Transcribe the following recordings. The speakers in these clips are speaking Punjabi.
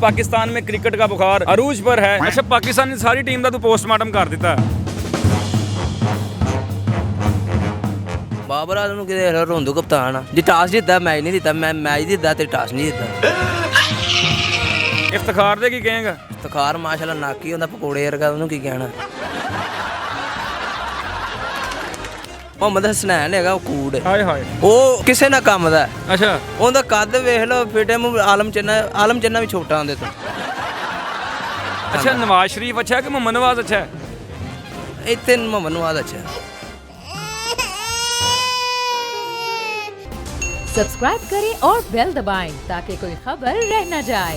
पाकिस्तान में क्रिकेट का बुखार अरूज पर है। अच्छा, पाकिस्तान ने सारी टीम का तो पोस्टमार्टम कर दिता। बाबर आजम ਨੂੰ ਕਿਤੇ ਰੋਂਦੂ ਕਪਤਾਨ ਆ ਜੇ ਟਾਸ ਜਿੱਤਦਾ ਮੈਚ ਨਹੀਂ ਦਿੱਤਾ ਮੈਂ ਮੈਚ ਦਿੱਤਾ ਤੇ ਟਾਸ ਨਹੀਂ ਦਿੱਤਾ। इफ्तिखार दे की कहेगा? ਇਫਤਖਾਰ ਮਾਸ਼ਾਅੱਲਾ ਨਾਕੀ ਹੁੰਦਾ ਪਕੌੜੇ ਵਰਗਾ ਉਹਨੂੰ ਕੀ ਕਹਿਣਾ। ਮੁਹੰਮਦ ਹਸਨੈਨ ਹੈਗਾ ਉਹ ਕੂੜ हाय हाय। ਉਹ ਕਿਸੇ ਨਾ ਕੰਮ ਦਾ। अच्छा, ਉਹਦਾ ਕੱਦ ਵੇਖ ਲਓ ਫਿਟੇ ਮੂੰਹ ਆਲਮ ਚੰਨਾ ਵੀ ਛੋਟਾ ਹੁੰਦੇ ਤੋਂ। अच्छा नवाज शरीफ अच्छा है कि मोहम्मद नवाज अच्छा है? ਇੱਥੇ ਮੁਹੰਮਦ ਨਵਾਜ਼ ਅੱਛਾ। सब्सक्राइब करें और बेल दबाएं ताकि कोई खबर रह न जाए।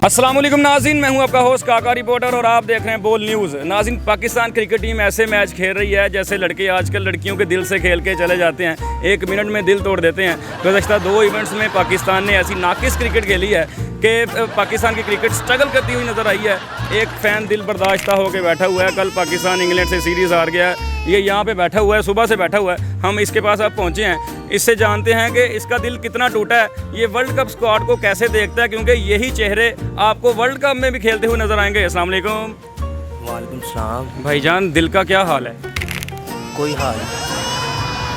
अस्सलाम वालेकुम नाज़रीन, मैं हूं आपका होस्ट काका रिपोर्टर और आप देख रहे हैं बोल न्यूज़। नाज़रीन, पाकिस्तान क्रिकेट टीम ऐसे मैच खेल रही है जैसे लड़के आजकल लड़कियों के दिल से खेल के चले जाते हैं, 1 मिनट में दिल तोड़ देते हैं। गुज़श्ता 2 इवेंट्स में पाकिस्तान ने ऐसी नाकिस क्रिकेट खेली है कि पाकिस्तान की क्रिकेट स्ट्रगल करती हुई नज़र आई है। एक फ़ैन दिल बर्दाश्ता होकर बैठा हुआ है। कल पाकिस्तान इंग्लैंड से सीरीज़ हार गया है, ये यहाँ पे बैठा हुआ है, सुबह से बैठा हुआ है। हम इसके पास अब पहुँचे हैं, इससे जानते हैं कि इसका दिल कितना टूटा है, ये वर्ल्ड कप स्क्वाड को कैसे देखता है, क्योंकि यही चेहरे आपको वर्ल्ड कप में भी खेलते हुए नज़र आएंगे। अस्सलाम वालेकुम। वालेकुम सलाम। भाईजान, दिल का क्या हाल है? ਕੋਈ ਹਾਲ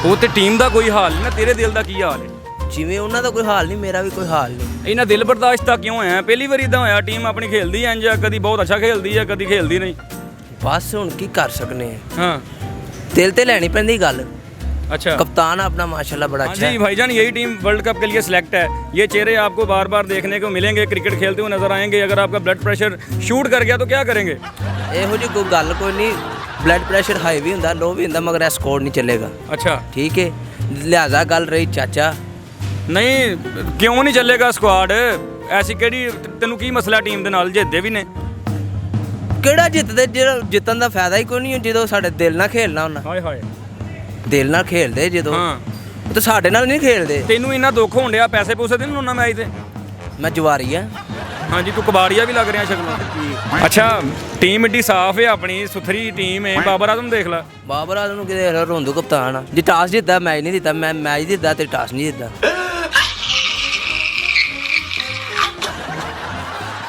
वो तो टीम का कोई हाल नहीं ना, तेरे दिल का की हाल है? ਜਿਵੇਂ ਉਹਨਾਂ ਦਾ ਕੋਈ ਹਾਲ ਨਹੀਂ ਮੇਰਾ ਵੀ ਕੋਈ ਹਾਲ ਨਹੀਂ। इन्हें दिल बर्दाश्त क्यों है? पहली बार इदा होया टीम अपनी खेलती है इंज, कभी बहुत अच्छा खेलती है, कभी खेलती नहीं। ਬਸ ਹੁਣ ਕੀ ਕਰ ਸਕਨੇ ਆ, हाँ, ਦਿਲ ਤੇ ਲੈਣੀ ਪੈਂਦੀ ਗੱਲ। अच्छा। कप्तान अपना माशाल्लाह बड़ा हाँ अच्छा जी है। भाईजान, यही टीम वर्ल्ड कप के लिए सिलेक्ट है। ये चेहरे आपको बार बार देखने को मिलेंगे, क्रिकेट खेलते हुए नजर आएंगे। अगर आपका ब्लड प्रेशर शूट कर गया तो क्या करेंगे? ਇਹੋ ਜਿਹੀ ਕੋਈ ਗੱਲ ਕੋਈ ਨਹੀਂ, ਬਲੱਡ ਪ੍ਰੈਸ਼ਰ ਹਾਈ ਵੀ ਹੁੰਦਾ ਲੋ ਵੀ ਹੁੰਦਾ, ਮਗਰ ਇਹ ਸਕੋਰ ਨਹੀਂ ਚੱਲੇਗਾ। अच्छा, ਠੀਕ ਹੈ, ਲਿਹਾਜ਼ਾ ਗੱਲ ਰਹੀ ਚਾਚਾ। नहीं क्यों नहीं चलेगा स्क्वाड? ऐसी केड़ी तेनू की मसला टीम दे नाल? जितदे भी ने। ਕਿਹੜਾ ਜਿੱਤਦੇ, ਜਿਹੜਾ ਜਿੱਤਣ ਦਾ ਫਾਇਦਾ ਹੀ ਕੋਈ ਨਹੀਂ ਜਦੋਂ ਸਾਡੇ ਦਿਲ ਨਾਲ ਖੇਲਣਾ ਹੁੰਦਾ। हाय हाय। ਦਿਲ ਨਾਲ ਖੇਲਦੇ ਜਦੋਂ, हाँ, ਉਹ ਤਾਂ ਸਾਡੇ ਨਾਲ ਨਹੀਂ ਖੇਲਦੇ। तेनू इन्ना दुख होण डिया, पैसे पूसे देन उन्ना मैच दे? ਮੈਂ ਜਵਾਰੀ ਆ। हाँ जी, तू कबाड़िया भी लग रहा शक्लों। अच्छा, टीम एडी साफ है अपनी, सुथरी टीम है। बाबर आजम देख ला। ਬਾਬਰ ਆਜ਼ਮ ਨੂੰ ਕਿਤੇ ਰੋਂਦੂ ਕਪਤਾਨ ਆ ਜੇ ਟਾਸ ਜਿੱਤਦਾ ਮੈਚ ਨਹੀਂ ਦਿੱਤਾ, ਮੈਂ ਮੈਚ ਦਿੱਤਾ ਤੇ ਟਾਸ ਨਹੀਂ ਦਿੱਤਾ।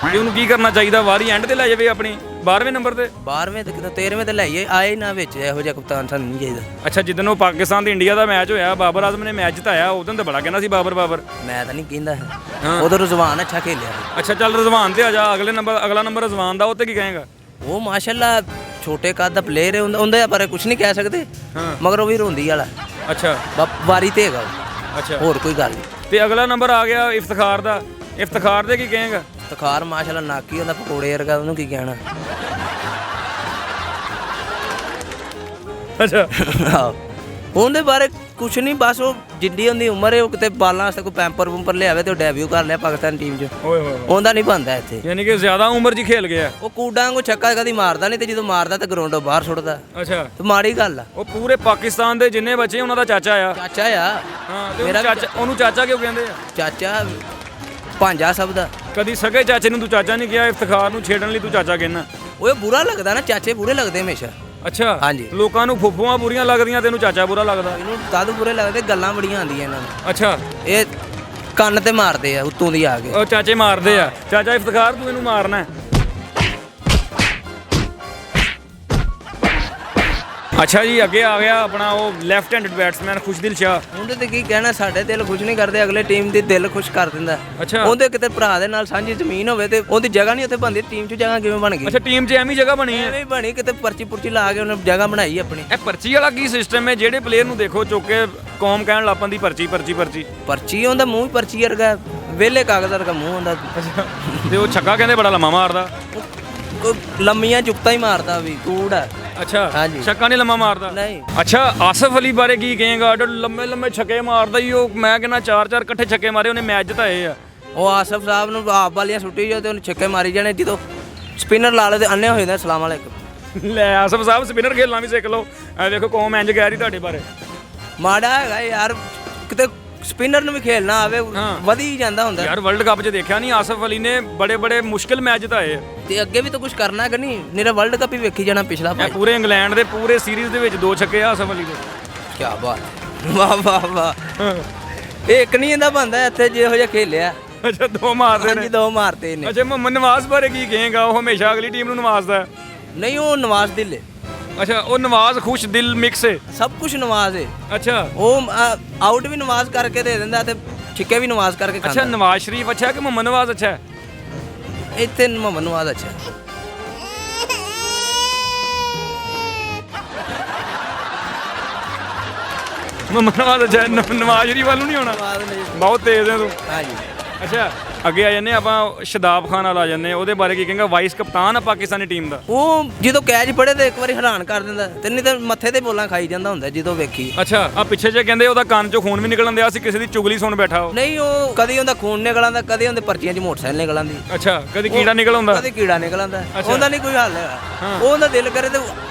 ਕਿ ਉਹਨੂੰ ਕੀ ਕਰਨਾ ਚਾਹੀਦਾ? ਵਾਰੀ ਐਂਡ ਤੇ ਲੈ ਜਾਵੇ ਆਪਣੀ 12ਵੇਂ ਨੰਬਰ ਤੇ। 12ਵੇਂ ਤੇ ਕਿਤੇ 13ਵੇਂ ਤੇ ਲਈਏ, ਆਏ ਨਾ ਵਿੱਚ ਇਹੋ ਜਿਹਾ ਕਪਤਾਨ ਸਾਨੂੰ ਨਹੀਂ ਚਾਹੀਦਾ। ਅੱਛਾ, ਜਿੱਦਣ ਉਹ ਪਾਕਿਸਤਾਨ ਤੇ ਇੰਡੀਆ ਦਾ ਮੈਚ ਹੋਇਆ, ਬਾਬਰ ਆਜ਼ਮ ਨੇ ਮੈਚ ਜਿਤਾਇਆ, ਉਦੋਂ ਤਾਂ ਬੜਾ ਕਹਿੰਦਾ ਸੀ ਬਾਬਰ ਬਾਬਰ। ਮੈਂ ਤਾਂ ਨਹੀਂ ਕਹਿੰਦਾ ਹੈ, ਹਾਂ। ਉਦੋਂ ਰਜ਼ਵਾਨ ਅੱਛਾ ਖੇਲਿਆ। ਅੱਛਾ ਚੱਲ, ਰਜ਼ਵਾਨ ਤੇ ਆ ਜਾ। ਅਗਲਾ ਨੰਬਰ ਰਜ਼ਵਾਨ ਦਾ, ਉਹ ਤੇ ਕੀ ਕਹੇਗਾ? ਉਹ ਮਾਸ਼ਾਅੱਲਾ ਛੋਟੇ ਕੱਦ ਦਾ ਪਲੇਅਰ ਹੈ, ਉਹਦੇ ਬਾਰੇ ਕੁਝ ਨਹੀਂ ਕਹਿ ਸਕਦੇ, ਹਾਂ। ਮਗਰ ਉਹ ਵੀ ਰੋਂਦੀ ਵਾਲਾ ਅੱਛਾ ਵਾਰੀ ਤੇ ਹੈਗਾ ਉਹ। ਅੱਛਾ, ਹੋਰ ਕੋਈ ਗੱਲ ਨਹੀਂ। ਤੇ ਅਗਲਾ ਨੰਬਰ ਆ ਗਿਆ ਇਫਤਖਾਰ ਦਾ। ਇਫਤਖਾਰ ਦੇ ਕੀ ਕਹੇਗਾ? ਤਖਾਰ ਮਾਸ਼ਾਅੱਲਾ ਨਾਕੀ ਹੁੰਦਾ ਪਕੌੜੇ ਵਰਗਾ, ਉਹਨੂੰ ਕੀ ਕਹਿਣਾ। ਅੱਛਾ, ਆਹੋ, ਉਹਦੇ ਬਾਰੇ ਕੁਛ ਨਹੀਂ, ਬਸ ਉਹ ਜਿੱਡੀ ਉਹਦੀ ਉਮਰ ਹੈ, ਉਹ ਕਿਤੇ ਬਾਲਾਂ ਵਾਸਤੇ ਕੋਈ ਪੈਂਪਰ ਲਿਆਵੇ ਤੇ ਉਹ ਡੈਬਿਊ ਕਰ ਲਿਆ ਪਾਕਿਸਤਾਨ ਟੀਮ 'ਚ। ਓਏ ਹੋਏ, ਉਹਦਾ ਨਹੀਂ ਬਣਦਾ ਇੱਥੇ। ਯਾਨੀ ਕਿ ਜ਼ਿਆਦਾ ਉਮਰ 'ਚ ਖੇਲ ਗਿਆ। ਉਹ ਕੂਡਾਂ ਵਾਂਗੂ ਛੱਕਾ ਕਦੀ ਮਾਰਦਾ ਨਹੀਂ, ਤੇ ਜਦੋਂ ਮਾਰਦਾ ਤੇ ਗਰਾਊਂਡੋਂ ਬਾਹਰ ਸੁੱਟਦਾ, ਅੱਛਾ, ਤੇ ਮਾੜੀ ਗੱਲ ਆ। ਉਹ ਪੂਰੇ ਪਾਕਿਸਤਾਨ ਦੇ ਜਿੰਨੇ ਬੱਚੇ ਉਹਨਾਂ ਦਾ ਚਾਚਾ ਆ। ਚਾਚਾ ਆ ਹਾਂ, ਤੇ ਮੇਰਾ ਉਹਨੂੰ ਵੀ ਚਾਚਾ, ਉਹਨੂੰ ਚਾਚਾ ਕਿਉਂ ਕਹਿੰਦੇ ਆ? ਚਾਚਾ ਭਾਂਜਾ ਸਭ ਦਾ। ਕਦੀ ਸਗੇ ਚਾਚੇ ਨੂੰ ਤੂੰ ਚਾਚਾ ਨਹੀਂ ਕਿਹਾ, ਇਫਤਖਾਰ ਨੂੰ ਛੇੜਨ ਲਈ ਤੂੰ ਚਾਚਾ ਕਹਿੰਦਾ। ਉਹ ਬੁਰਾ ਲੱਗਦਾ ਨਾ, ਚਾਚੇ ਬੁਰੇ ਲੱਗਦੇ ਹਮੇਸ਼ਾ। ਅੱਛਾ, ਹਾਂਜੀ। ਲੋਕਾਂ ਨੂੰ ਫੁੱਫੂਆਂ ਬੁਰੀਆਂ ਲੱਗਦੀਆਂ, ਤੈਨੂੰ ਚਾਚਾ ਬੁਰਾ ਲੱਗਦਾ। ਇਹਨੂੰ ਤਦ ਬੁਰੇ ਲੱਗਦੇ, ਗੱਲਾਂ ਬੜੀਆਂ ਆਉਂਦੀਆਂ ਇਹਨਾਂ ਨੂੰ। ਅੱਛਾ, ਇਹ ਕੰਨ ਤੇ ਮਾਰਦੇ ਆ ਉੱਤੋਂ ਦੀ ਆ ਕੇ। ਉਹ ਚਾਚੇ ਮਾਰਦੇ ਆ। ਚਾਚਾ ਇਫਤਖਾਰ, ਤੂੰ ਇਹਨੂੰ ਮਾਰਨਾ ਹੈ। ਅੱਛਾ ਜੀ, ਅੱਗੇ ਆ ਗਿਆ ਆਪਣਾ ਉਹ ਲੈਫਟ ਹੈਂਡਡ ਬੈਟਸਮੈਨ ਖੁਸ਼ਦਿਲ ਸ਼ਾਹ। ਉਹਦੇ ਤੇ ਕੀ ਕਹਿਣਾ, ਸਾਡੇ ਦਿਲ ਖੁਸ਼ ਨਹੀਂ ਕਰਦੇ, ਅਗਲੇ ਟੀਮ ਦੇ ਦਿਲ ਖੁਸ਼ ਕਰ ਦਿੰਦਾ। ਅੱਛਾ। ਉਹਦੇ ਕਿਤੇ ਭਰਾ ਦੇ ਨਾਲ ਸਾਂਝੀ ਜ਼ਮੀਨ ਹੋਵੇ ਤੇ ਉਹਦੀ ਜਗ੍ਹਾ ਨਹੀਂ ਉੱਥੇ ਬਣਦੀ, ਟੀਮ 'ਚ ਜਗ੍ਹਾ ਕਿਵੇਂ ਬਣ ਗਈ? ਅੱਛਾ, ਟੀਮ 'ਚ ਐਵੇਂ ਜਗ੍ਹਾ ਬਣੀ ਹੈ? ਐਵੇਂ ਹੀ ਬਣੀ, ਕਿਤੇ ਪਰਚੀ ਪੁਰਚੀ ਲਾ ਕੇ ਉਹਨੇ ਜਗ੍ਹਾ ਬਣਾਈ ਆਪਣੀ। ਇਹ ਪਰਚੀ ਵਾਲਾ ਕੀ ਸਿਸਟਮ ਹੈ? ਜਿਹੜੇ ਪਲੇਅਰ ਨੂੰ ਦੇਖੋ ਚੁੱਕ ਕੇ ਕੌਮ ਕਹਿਣ ਲੱਪਨ ਦੀ ਪਰਚੀ ਪਰਚੀ ਪਰਚੀ। ਪਰਚੀ ਉਹਦਾ ਮੂੰਹ ਹੀ ਪਰਚੀ ਵਰਗਾ, ਵਿਹਲੇ ਕਾਗਜ਼ ਵਰਗਾ ਮੂੰਹ ਹੁੰਦਾ। ਅੱਛਾ, ਤੇ ਉਹ ਛੱਕਾ ਕਹਿੰਦੇ ਬੜਾ ਲੰਮਾ ਮਾਰਦਾ। ਉਹ ਲੰਮੀਆਂ ਜੁਗਤਾਂ ਹੀ ਮਾਰਦਾ ਵੀ, ਕੂੜ ਆ। ਅੱਛਾ, ਹਾਂਜੀ। ਛੱਕਾ ਨਹੀਂ ਲੰਮਾ ਮਾਰਦਾ? ਨਹੀਂ। ਅੱਛਾ, ਆਸਫ ਅਲੀ ਬਾਰੇ ਕੀ ਕਹੇਗਾ? ਲੰਮੇ ਲੰਮੇ ਛੱਕੇ ਮਾਰਦਾ ਹੀ ਉਹ, ਮੈਂ ਕਹਿੰਦਾ 4-4 ਇਕੱਠੇ ਛੱਕੇ ਮਾਰੇ ਉਹਨੇ, ਮੈਚ ਜਿਤਾਏ ਆ। ਉਹ ਆਸਫ ਸਾਹਿਬ ਨੂੰ ਆਪ ਵਾਲੀਆਂ ਸੁੱਟੀ ਜਾਓ ਤੇ ਉਹਨੂੰ ਛੱਕੇ ਮਾਰੀ ਜਾਣੇ, ਜਦੋਂ ਸਪਿਨਰ ਲਾ ਲਏ ਤੇ ਅੰਨੇ ਹੋ ਜਾਂਦੇ। ਸਲਾਮ ਅਲੈਕੁਮ। ਲੈ ਆਸਫ ਸਾਹਿਬ, ਸਪਿਨਰ ਖੇਲਣਾ ਵੀ ਸਿੱਖ ਲਓ। ਐ ਵੇਖੋ ਕੌਮ ਇੰਜ ਕਹਿ ਰਹੀ ਤੁਹਾਡੇ ਬਾਰੇ। ਮਾੜਾ ਹੈਗਾ ਯਾਰ, ਕਿਤੇ ਸਪਿਨਰ ਨੂੰ ਵੀ ਖੇਲਣਾ ਆਵੇ, ਹਾਂ। ਵਧੀ ਜਾਂਦਾ ਹੁੰਦਾ। ਯਾਰ ਵਰਲਡ ਕੱਪ 'ਚ ਦੇਖਿਆ ਨਹੀਂ, ਆਸਫ ਅਲੀ ਨੇ ਬੜੇ ਬੜੇ ਮੁਸ਼ਕਿਲ ਮੈਚ ਜਿਤਾਏ ਆ। ਤੇ ਅੱਗੇ ਵੀ ਤਾਂ ਕੁਝ ਕਰਨਾ ਕਿ ਨਹੀਂ, ਮੇਰਾ ਵਰਲਡ ਕੱਪ ਹੀ ਵੇਖੀ ਜਾਣਾ ਪਿਛਲਾ ਇਹ ਭਾਈ। ਪੂਰੇ ਇੰਗਲੈਂਡ ਦੇ ਪੂਰੇ ਸੀਰੀਜ਼ ਦੇ ਵਿੱਚ 2 ਛੱਕੇ ਆ ਆਸਫ ਅਲੀ ਦੇ। ਕੀ ਬਾਤ, ਵਾਹ ਵਾਹ ਵਾਹ। ਇਹ ਇੱਕ ਨਹੀਂ ਇਹਦਾ ਬੰਦਾ ਇੱਥੇ ਜਿਹੋ ਜਿਹਾ ਖੇਲਿਆ। ਅੱਛਾ 2 ਮਾਰਦੇ ਹਾਂਜੀ ਨੇ 2 ਮਾਰਤੇ ਨੇ। ਅੱਛਾ ਮੁਹੰਮਦ ਨਵਾਜ਼ ਬਾਰੇ ਕੀ ਕਹੇਗਾ? ਉਹ ਹਮੇਸ਼ਾ ਅਗਲੀ ਟੀਮ ਨੂੰ ਨਵਾਜ਼ਦਾ ਹੈ। ਨਹੀਂ ਉਹ ਨਵਾਜ਼ ਦਿਲ ਹੈ, ਅੱਛਾ ਉਹ ਨਵਾਜ਼ ਖੁਸ਼ ਦਿਲ ਮਿਕਸ ਹੈ। ਸਭ ਕੁਝ ਨਵਾਜ਼ ਹੈ। ਅੱਛਾ ਉਹ ਆਊਟ ਵੀ ਨਵਾਜ਼ ਕਰਕੇ ਦੇ ਦਿੰਦਾ ਤੇ ਛਿੱਕੇ ਵੀ ਨਵਾਜ਼ ਕਰਕੇ ਅੱਛਾ ਖਾਂਦਾ। ਨਵਾਜ਼ ਸ਼ਰੀਫ ਅੱਛਾ ਕਿ ਮੁਹੰਮਦ ਨਵਾਜ਼ ਅੱਛਾ ਹੈ? ਇੱਥੇ ਮੁਹੰਮਦ ਨਵਾਜ਼ ਅੱਛਾ ਹੈ। ਮੁਹੰਮਦ ਨਵਾਜ਼ ਅੱਛਾ ਹੈ, ਨਵਾਜ਼ ਸ਼ਰੀਫ ਵੱਲ ਨੂੰ ਨਹੀਂ ਹੋਣਾ? ਨਵਾਜ਼ ਨੇ ਬਹੁਤ ਤੇਜ਼ ਹੈ ਤੂੰ। ਹਾਂਜੀ। ਅੱਛਾ ਅੱਗੇ ਆ ਜਾਂਦੇ ਹਾਂ ਆਪਾਂ ਸ਼ਦਾਬ ਖਾਨ ਵਾਲਾ ਆ ਜਾਂਦੇ ਹਾਂ, ਉਹਦੇ ਬਾਰੇ ਕੀ ਕਹੇਗਾ? ਵਾਈਸ ਕਪਤਾਨ ਆ ਪਾਕਿਸਤਾਨੀ ਟੀਮ ਦਾ। ਉਹ ਜਦੋਂ ਕੈਚ ਫੜੇ ਤੇ ਇੱਕ ਵਾਰੀ ਹੈਰਾਨ ਕਰ ਦਿੰਦਾ ਤੇ ਨਹੀਂ ਤਾਂ ਮੱਥੇ ਤੇ ਬੋਲਾਂ ਖਾਈ ਜਾਂਦਾ ਹੁੰਦਾ ਜਦੋਂ ਵੇਖੀ। ਅੱਛਾ ਆ ਪਿੱਛੇ ਜੇ ਕਹਿੰਦੇ ਉਹਦਾ ਕੰਨ ਚੋਂ ਖੂਨ ਵੀ ਨਿਕਲਣ ਦਿਆ ਸੀ, ਕਿਸੇ ਦੀ ਚੁਗਲੀ ਸੁਣ ਬੈਠਾ ਉਹ। ਨਹੀਂ ਉਹ ਕਦੀ ਉਹਦਾ ਖੂਨ ਨਿਕਲ ਆਉਂਦਾ, ਕਦੀ ਉਹਦੇ ਪਰਚੀਆਂ 'ਚ ਮੋਟਰਸਾਈਕਲ ਨਿਕਲ ਆਉਂਦੀ, ਅੱਛਾ ਕਦੀ ਕੀੜਾ ਨਿਕਲ ਆਉਂਦਾ। ਕਦੀ ਕੀੜਾ ਨਿਕਲ ਆਉਂਦਾ। ਅੱਛਾ। ਉਹਦਾ ਨਹੀਂ ਕੋਈ ਹੱਲ ਹੈਗਾ। ਉਹਦਾ ਦਿਲ ਕਰੇ ਤੇ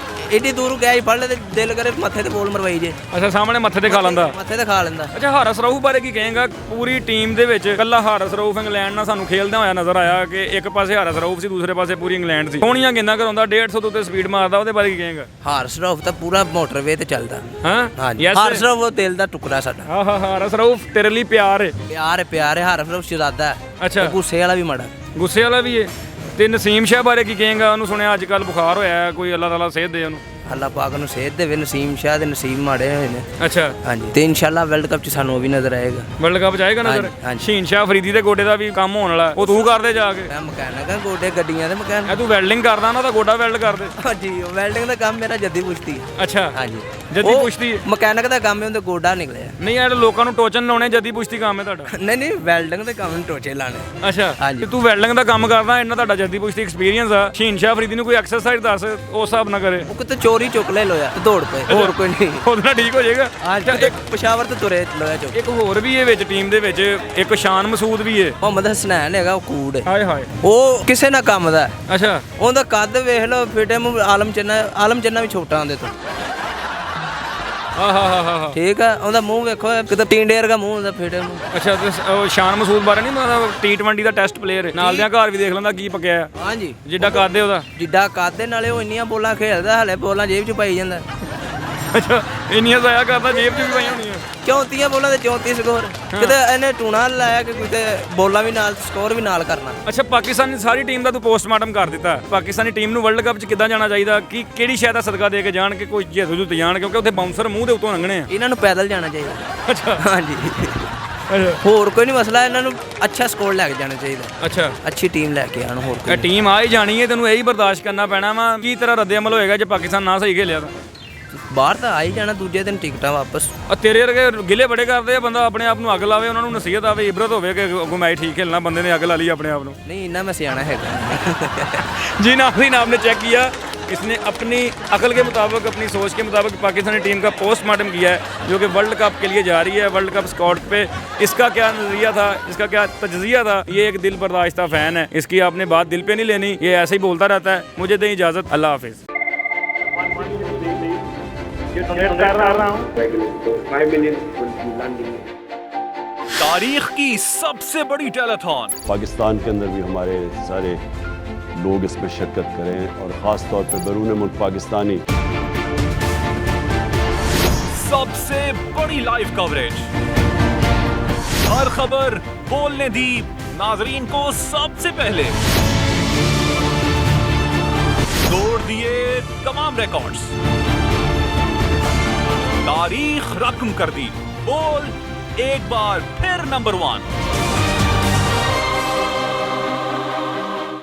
ਏਡੀ ਦੂਰ ਕੈਚ ਫੜ ਲੈ ਤੇ ਦਿਲ ਕਰੇ ਮੱਥੇ ਤੇ ਬੋਲ ਮਰਵਾਈ ਜੇ। ਅੱਛਾ ਸਾਹਮਣੇ ਮੱਥੇ ਤੇ ਖਾ ਲੈਂਦਾ। ਮੱਥੇ ਤੇ ਖਾ ਲੈਂਦਾ। ਅੱਛਾ ਹਾਰਸ ਰਾਊਫ ਬਾਰੇ ਕੀ ਕਹੇਗਾ? ਪੂਰੀ ਟੀਮ ਦੇ ਵਿੱਚ ਇਕੱਲਾ ਹਾਰਸ ਰਾਊਫ ਇੰਗਲੈਂਡ ਨਾਲ ਸਾਨੂੰ ਖੇਲਦਾ ਹੋਇਆ ਨਜ਼ਰ ਆਇਆ ਕਿ ਇੱਕ ਪਾਸੇ ਹਾਰਸ ਰਾਊਫ ਸੀ, ਦੂਸਰੇ ਪਾਸੇ ਪੂਰੀ ਇੰਗਲੈਂਡ ਸੀ। ਸੋਹਣੀਆਂ ਗੇਂਦਾਂ ਕਰਾਉਂਦਾ, 150 ਤੋਂ ਉੱਤੇ ਸਪੀਡ ਮਾਰਦਾ, ਉਹਦੇ ਬਾਰੇ ਕੀ ਕਹੇਗਾ? ਹਾਰਸ ਰਾਊਫ ਤਾਂ ਪੂਰਾ ਮੋਟਰਵੇ ਤੇ ਚੱਲਦਾ। ਹਾਂ ਹਾਂਜੀ ਹਾਰਸ ਰਾਊਫ ਉਹ ਦਿਲ ਦਾ ਟੁਕੜਾ ਸਾਡਾ। ਆਹਾ ਹਾਰਸ ਰਾਊਫ ਤੇਰੇ ਲਈ ਪਿਆਰ ਹੈ। ਪਿਆਰ ਹੈ ਹਾਰਸ ਰਾਊਫ ਸ਼ਰਾਦਾ ਹੈ। ਅੱਛਾ ਤੇ ਗੁੱਸੇ ਵਾਲਾ ਵੀ ਮਾੜਾ। ਗੁੱਸੇ ਵਾਲਾ ਵੀ ਹੈ। ਤੇ ਨਸੀਮ ਸ਼ਾਹ ਬਾਰੇ ਕੀ ਕਹੇਗਾ? ਉਹਨੂੰ ਸੁਣਿਆ ਅੱਜ ਕੱਲ ਬੁਖਾਰ ਹੋਇਆ ਹੈ, ਕੋਈ ਅੱਲਾਹ ਤਾਲਾ ਸਿਹਤ ਦੇ ਉਹਨੂੰ। ਅੱਲਾਹ ਪਾਕ ਨੂੰ ਸਿਹਤ ਦੇਵੇ। ਨਸੀਮ ਸ਼ਾਹ ਦੇ ਨਸੀਬ ਮਾੜੇ ਹੋਏ ਨੇ। ਅੱਛਾ ਹਾਂਜੀ ਤੇ ਇਨਸ਼ਾਅੱਲਾ ਵਰਲਡ ਕੱਪ 'ਚ ਸਾਨੂੰ ਉਹ ਵੀ ਨਜ਼ਰ ਆਏਗਾ। ਵਰਲਡ ਕੱਪ ਜਾਏਗਾ ਨਜ਼ਰ? ਹਾਂਜੀ। ਸ਼ਹੀਨ ਸ਼ਾਹ ਫਰੀਦੀ ਦੇ ਗੋਡੇ ਦਾ ਵੀ ਕੰਮ ਹੋਣ ਵਾਲਾ, ਉਹ ਤੂੰ ਕਰਦੇ ਜਾ ਕੇ। ਮੈਂ ਮਕੈਨਿਕ ਹਾਂ, ਗੋਡੇ ਗੱਡੀਆਂ ਦੇ ਮਕੈਨਿਕ। ਇਹ ਤੂੰ ਵੈਲਡਿੰਗ ਕਰਦਾ ਨਾ, ਤਾਂ ਗੋਡਾ ਵੈਲਡ ਕਰ ਦੇ। ਹਾਂਜੀ ਵੈਲਡਿੰਗ ਦਾ ਕੰਮ ਮੇਰਾ ਜੱਦੀ ਪੁਸ਼ਤੀ ਹੈ। ਅੱਛਾ ਹਾਂਜੀ ਜੱਦੀ ਉਹ ਪੁਸ਼ਤੀ ਹੈ। ਮਕੈਨਿਕ ਦਾ ਕੰਮ ਹੈ, ਉਹਦੇ ਗੋਡਾ ਨਿਕਲਿਆ। ਨਹੀਂ ਯਾਰ ਲੋਕਾਂ ਨੂੰ ਟੋਚਨ ਲਾਉਣੇ ਜੱਦੀ ਪੁਸ਼ਤੀ ਕੰਮ ਹੈ ਤੁਹਾਡਾ। ਨਹੀਂ ਵੈਲਡਿੰਗ ਦੇ ਕੰਮ ਨੂੰ ਟੋਚੇ ਲਾਣੇ। ਅੱਛਾ ਹਾਂਜੀ। ਤੇ ਤੂੰ ਵੈਲਡਿੰਗ ਦਾ ਕੰਮ ਕਰਦਾ, ਇੰਨਾ ਤੁਹਾਡਾ ਜੱਦੀ ਪੁਸ਼ਤੀ ਐਕਸਪੀਰੀਅੰਸ ਆ। ਸ਼ਹੀਨ ਸ਼ਾਹ ਫਰੀਦੀ ਨੂੰ ਕੋਈ ਐਕਸਰਸਾਈਜ਼ ਦੱਸ ਉਸ ਹਿਸਾਬ ਨਾਲ ਕਰੇ। ਉਹ ਕਿਤੇ ਚੋਰੀ ਚੁੱਕ ਲੈ ਲੋਇਆ ਤੇ ਦੌੜ ਪਏ, ਹੋਰ ਕੋਈ ਨਹੀਂ। ਉਹਦੇ ਨਾਲ ਠੀਕ ਹੋ ਜਾਏਗਾ। ਅੱਜ ਇੱਕ ਪਸ਼ਾਵਰ ਤੇ ਤੁਰੇ ਲੋਇਆ ਚੁੱਕ। ਇੱਕ ਹੋਰ ਵੀ ਹੈ ਵਿੱਚ ਟੀਮ ਦੇ ਵਿੱਚ, ਇੱਕ ਸ਼ਾਨ ਮਸੂਦ ਵੀ ਹੈ। ਮੁਹੰਮਦ ਹਸਨੈਨ ਹੈਗਾ, ਉਹ ਕੂੜ ਹੈ। ਹਾਏ ਹਾਏ। ਉਹ ਕਿਸੇ ਨਾ ਕੰਮ ਦਾ। ਅੱਛਾ ਉਹਦਾ ਕੱਦ ਵੇਖ ਲਓ, ਫਿਟੇ ਮੂੰਹ ਆਲਮ ਚੰਨਾ ਵੀ ਛੋਟਾ ਹੁੰਦੇ ਤੋਂ। ਆਹਾ ਠੀਕ ਆ। ਉਹਦਾ ਮੂੰਹ ਵੇਖੋ, ਕਿਤੇ ਟੀਂਡੇਰ ਦਾ ਮੂੰਹ ਹੁੰਦਾ, ਫਿਟੇ ਮੂੰਹ। ਅੱਛਾ ਤੇ ਉਹ ਸ਼ਾਨ ਮਸੂਦ ਬਾਰੇ ਨਹੀਂ ਮਤਲਬ T20 ਦਾ ਟੈਸਟ ਪਲੇਅਰ ਨਾਲ ਦਿਆਂ ਘਰ ਵੀ ਦੇਖ ਲੈਂਦਾ ਕੀ ਪੱਕਿਆ ਆ। ਹਾਂਜੀ ਜਿੱਡਾ ਕਰਦੇ ਉਹਦਾ। ਜਿੱਡਾ ਕੱਦ ਨਾਲੇ ਉਹ ਇੰਨੀਆਂ ਬੋਲਾਂ ਖੇਡਦਾ, ਹਲੇ ਬੋਲਾਂ ਜੇਬ 'ਚ ਪਾਈ ਜਾਂਦਾ। ਅੱਛਾ ਇੰਨੀਆਂ ਜ਼ਾਇਆ ਕਰਦਾ, ਜੇਬ 'ਚ ਵੀ ਪਾਈਆਂ ਹੋਣੀਆਂ। 34 ਬੋਲਾਂ ਤੇ 34 ਸਕੋਰ। ਕਿਤੇ ਇਹਨੇ ਟੂਣਾ ਲਾਇਆ ਕਿ ਕਿਤੇ ਬੋਲਾਂ ਵੀ ਨਾਲ ਸਕੋਰ ਵੀ ਨਾਲ ਕਰਨਾ। ਅੱਛਾ ਪਾਕਿਸਤਾਨੀ ਸਾਰੀ ਟੀਮ ਦਾ ਤੂੰ ਪੋਸਟਮਾਰਟਮ ਕਰ ਦਿੱਤਾ। ਪਾਕਿਸਤਾਨੀ ਟੀਮ ਨੂੰ ਵਰਲਡ ਕੱਪ 'ਚ ਕਿੱਦਾਂ ਜਾਣਾ ਚਾਹੀਦਾ? ਕੀ ਕਿਹੜੀ ਸ਼ੈ ਦਾ ਸਦਕਾ ਦੇ ਕੇ ਜਾਣ ਕਿ ਕੋਈ ਜਿੱਤ ਜੁੱਤ ਜਾਣ, ਕਿਉਂਕਿ ਉੱਥੇ ਬਾਉਂਸਰ ਮੂੰਹ ਦੇ ਉੱਤੋਂ ਲੰਘਣੇ ਆ। ਇਹਨਾਂ ਨੂੰ ਪੈਦਲ ਜਾਣਾ ਚਾਹੀਦਾ। ਅੱਛਾ ਹਾਂਜੀ ਅੱਛਾ ਹੋਰ ਕੋਈ ਨਹੀਂ ਮਸਲਾ, ਇਹਨਾਂ ਨੂੰ ਅੱਛਾ ਸਕੋਰ ਲੈ ਕੇ ਜਾਣਾ ਚਾਹੀਦਾ। ਅੱਛਾ ਅੱਛੀ ਟੀਮ ਲੈ ਕੇ ਆਣ। ਹੋਰ ਇਹ ਟੀਮ ਆ ਹੀ ਜਾਣੀ ਹੈ, ਤੈਨੂੰ ਇਹੀ ਬਰਦਾਸ਼ਤ ਕਰਨਾ ਪੈਣਾ ਵਾ। ਕੀ ਤਰ੍ਹਾਂ ਰੱਦੇ ਅਮਲ ਹੋਏਗਾ ਜੇ ਪਾਕਿਸਤਾਨ ਨਾ ਸਹੀ ਖੇਲਿਆ ਤਾਂ? ਬਾਹਰ ਤਾਂ ਆ ਹੀ ਜਾਣਾ, ਦੂਜੇ ਦਿਨ ਟਿਕਟਾਂ ਵਾਪਸ। ਆ ਤੇਰੇ ਵਰਗੇ ਗਿਲੇ ਬੜੇ ਕਰਦੇ ਆ, ਬੰਦਾ ਆਪਣੇ ਆਪ ਨੂੰ ਅੱਗ ਲਾਵੇ, ਉਹਨਾਂ ਨੂੰ ਨਸੀਹਤ ਆਵੇ, ਇਬਰਤ ਹੋਵੇ ਕਿ ਅੱਗੋਂ ਮੈਚ ਠੀਕ ਖੇਲਣਾ, ਬੰਦੇ ਨੇ ਅੱਗ ਲਾ ਲਈ ਆਪਣੇ आप ਨੂੰ। नहीं इतना मैं सियाना है। जी नाज़रीन आपने चेक किया, इसने अपनी अकल के मुताबिक, अपनी सोच के मुताबिक पाकिस्तानी टीम का पोस्टमार्टम किया है जो कि वर्ल्ड कप के लिए जा रही है। वर्ल्ड कप स्कॉट पे इसका क्या नज़रिया था, इसका क्या तजज़िया था? ये एक दिल बर्दाश्ता फ़ैन है, इसकी आपने बात दिल पे नहीं लेनी, ये ऐसे ही बोलता रहता है। मुझे दें इजाज़त, अल्लाह हाफिज़। तारीख की सबसे बड़ी टेलीथॉन पाकिस्तान के अंदर भी हमारे सारे लोग इसमें शिरकत करें और ख़ास तौर पर बैरून मुल्क पाकिस्तानी। सबसे बड़ी लाइव कवरेज, हर खबर बोलने दी नाजरीन को सबसे पहले, तोड़ दिए तमाम रिकॉर्ड्स, तारीख रकम कर दी, बोल एक बार फिर नंबर 1।